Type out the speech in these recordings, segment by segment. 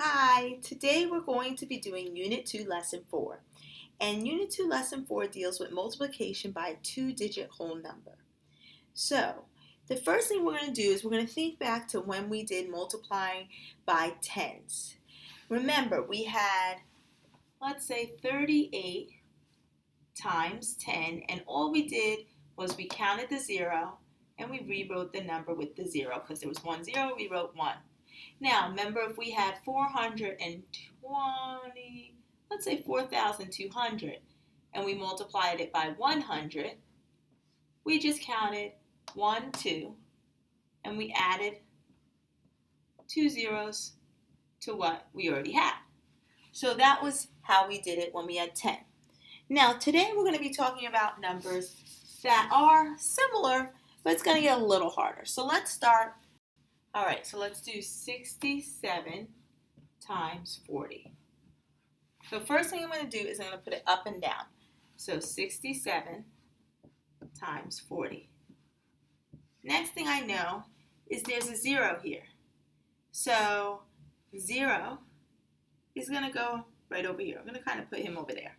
Hi, today we're going to be doing Unit 2, Lesson 4. And Unit 2, Lesson 4 deals with multiplication by a two-digit whole number. So, the first thing we're going to do is we're going to think back to when we did multiplying by tens. Remember, we had, let's say, 38 times 10, and all we did was we counted the zero, and we rewrote the number with the zero, because there was 1 0, we wrote 1. Now, remember, if we had 420, let's say 4,200, and we multiplied it by 100, we just counted 1, 2, and we added 2 zeros to what we already had. So that was how we did it when we had 10. Now, today we're going to be talking about numbers that are similar, but it's going to get a little harder. So let's start. All right, so let's do 67 times 40. So first thing I'm going to do is I'm going to put it up and down. So 67 times 40. Next thing I know is there's a 0 here. So 0 is going to go right over here. I'm going to kind of put him over there.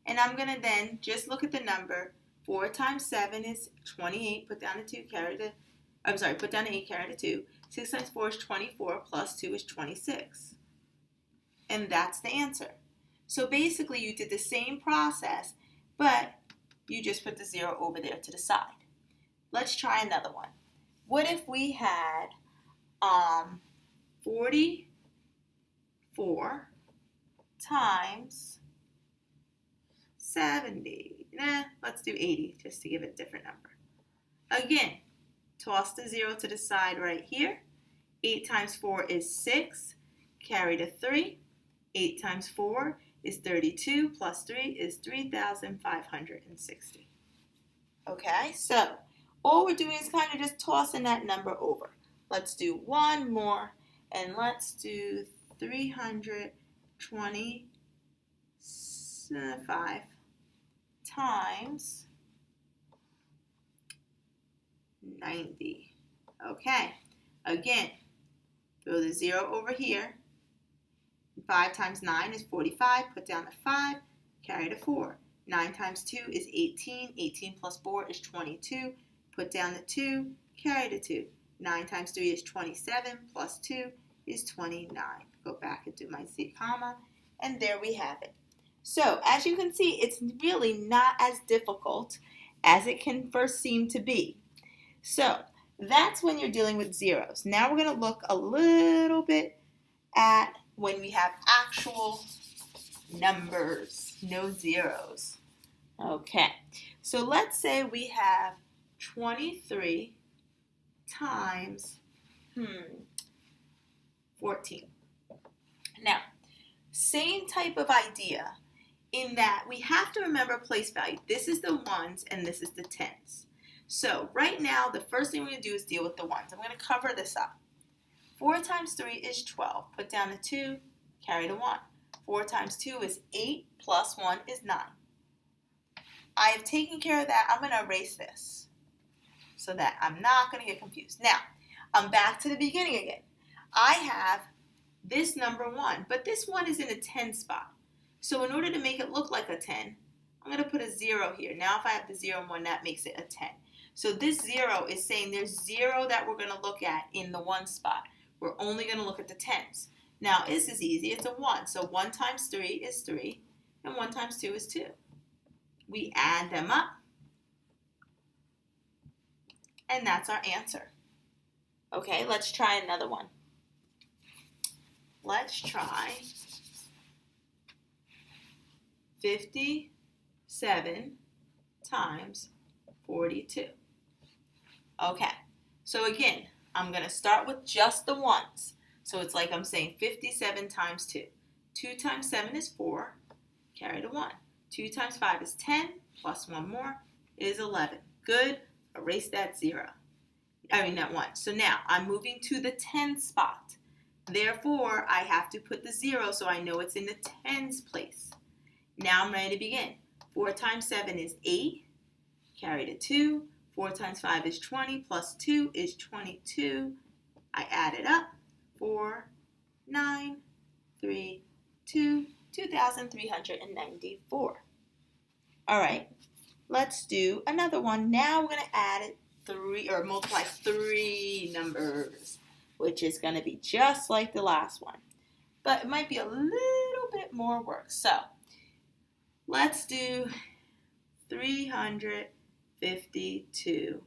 And I'm going to then just look at the number. 4 times 7 is 28. Put down the 2, put down the 8, carry the 2. 6 times 4 is 24, plus 2 is 26. And that's the answer. So basically you did the same process, but you just put the 0 over there to the side. Let's try another one. What if we had 44 times 70? Let's do 80 just to give it a different number. Again, toss the 0 to the side right here. 8 times 4 is 6. Carry the 3. 8 times 4 is 32. Plus 3 is 3,560. Okay, so all we're doing is kind of just tossing that number over. Let's do one more, and let's do 325 times 90. Okay, again, throw the 0 over here. 5 times 9 is 45. Put down the 5, carry the 4. 9 times 2 is 18. 18 plus 4 is 22. Put down the 2, carry the 2. 9 times 3 is 27. Plus 2 is 29. Go back and do my comma, and there we have it. So, as you can see, it's really not as difficult as it can first seem to be. So, that's when you're dealing with zeros. Now we're going to look a little bit at when we have actual numbers, no zeros. Okay, so let's say we have 23 times 14. Now, same type of idea in that we have to remember place value. This is the ones and this is the tens. So right now, the first thing we're going to do is deal with the ones. I'm going to cover this up. 4 times 3 is 12. Put down the 2, carry the 1. 4 times 2 is 8, plus 1 is 9. I have taken care of that. I'm going to erase this so that I'm not going to get confused. Now, I'm back to the beginning again. I have this number 1, but this 1 is in a 10 spot. So in order to make it look like a 10, I'm going to put a 0 here. Now if I have the 0 and 1, that makes it a 10. So this 0 is saying there's 0 that we're going to look at in the 1 spot. We're only going to look at the tens. Now this is easy. It's a 1. So 1 times 3 is 3, and 1 times 2 is 2. We add them up, and that's our answer. Okay, let's try another one. Let's try 57 times 42. Okay, so again, I'm going to start with just the ones. So it's like I'm saying 57 times 2. 2 times 7 is 4. Carry the 1. 2 times 5 is 10. Plus 1 more is 11. Good. Erase that that 1. So now I'm moving to the 10 spot. Therefore, I have to put the 0 so I know it's in the tens place. Now I'm ready to begin. 4 times 7 is 8. Carry the 2. 4 times 5 is 20, plus 2 is 22. I add it up. 4, 9, 3, 2, 2,394. All right, let's do another one. Now we're going to add multiply 3 numbers, which is going to be just like the last one. But it might be a little bit more work. So let's do 352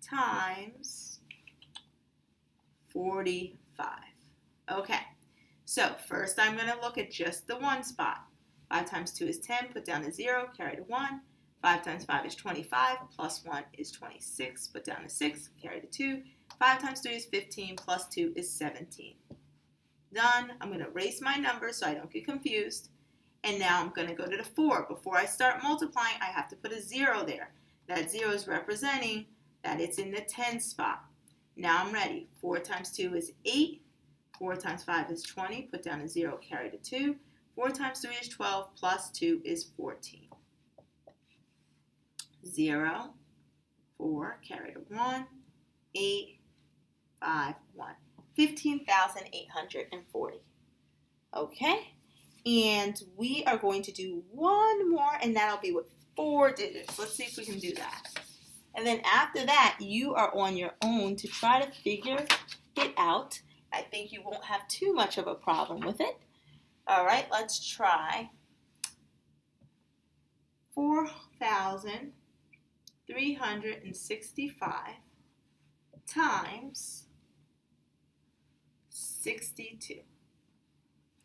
times 45. Okay, so first I'm going to look at just the one spot. 5 times 2 is 10, put down a 0, carry to 1. 5 times 5 is 25, plus 1 is 26, put down a 6, carry to 2. 5 times 3 is 15, plus 2 is 17. Done. I'm going to erase my numbers so I don't get confused. And now I'm going to go to the 4. Before I start multiplying, I have to put a 0 there. That 0 is representing that it's in the 10 spot. Now I'm ready. 4 times 2 is 8. 4 times 5 is 20. Put down a 0, carry to 2. 4 times 3 is 12, plus 2 is 14. 0, 4, carry to 1, 8, 5, 1. 15,840. Okay, and we are going to do one more, and that'll be with 4 digits. Let's see if we can do that. And then after that, you are on your own to try to figure it out. I think you won't have too much of a problem with it. All right, let's try 4,365 times 62.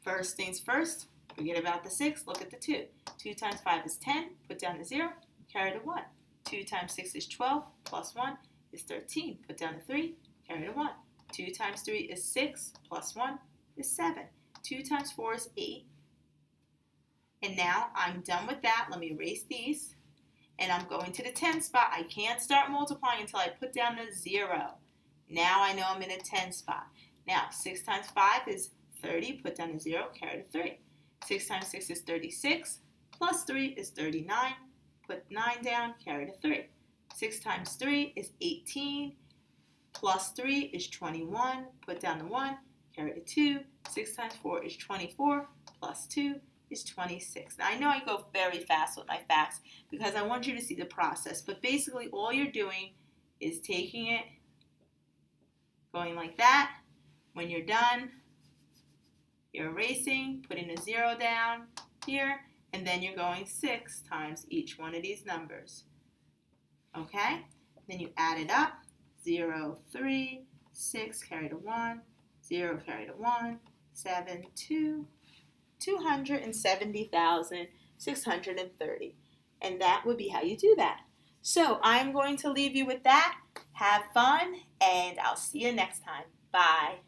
First things first, forget about the 6, look at the 2. 2 times 5 is 10, put down the 0, carry to 1. 2 times 6 is 12, plus 1 is 13, put down the 3, carry to 1. 2 times 3 is 6, plus 1 is 7. 2 times 4 is 8. And now I'm done with that. Let me erase these. And I'm going to the 10 spot. I can't start multiplying until I put down the 0. Now I know I'm in a 10 spot. Now 6 times 5 is 30. Put down a 0, carry to 3. 6 times 6 is 36. Plus 3 is 39. Put 9 down, carry to 3. 6 times 3 is 18. Plus 3 is 21. Put down the 1, carry to 2. 6 times 4 is 24. Plus 2 is 26. Now I know I go very fast with my facts because I want you to see the process. But basically all you're doing is taking it, going like that. When you're done, you're erasing, putting a 0 down here, and then you're going 6 times each one of these numbers. Okay? Then you add it up. 0, 3, 6, carry to 1, 0, carry to 1, 7, 2, 270,630. And that would be how you do that. So I'm going to leave you with that. Have fun, and I'll see you next time. Bye.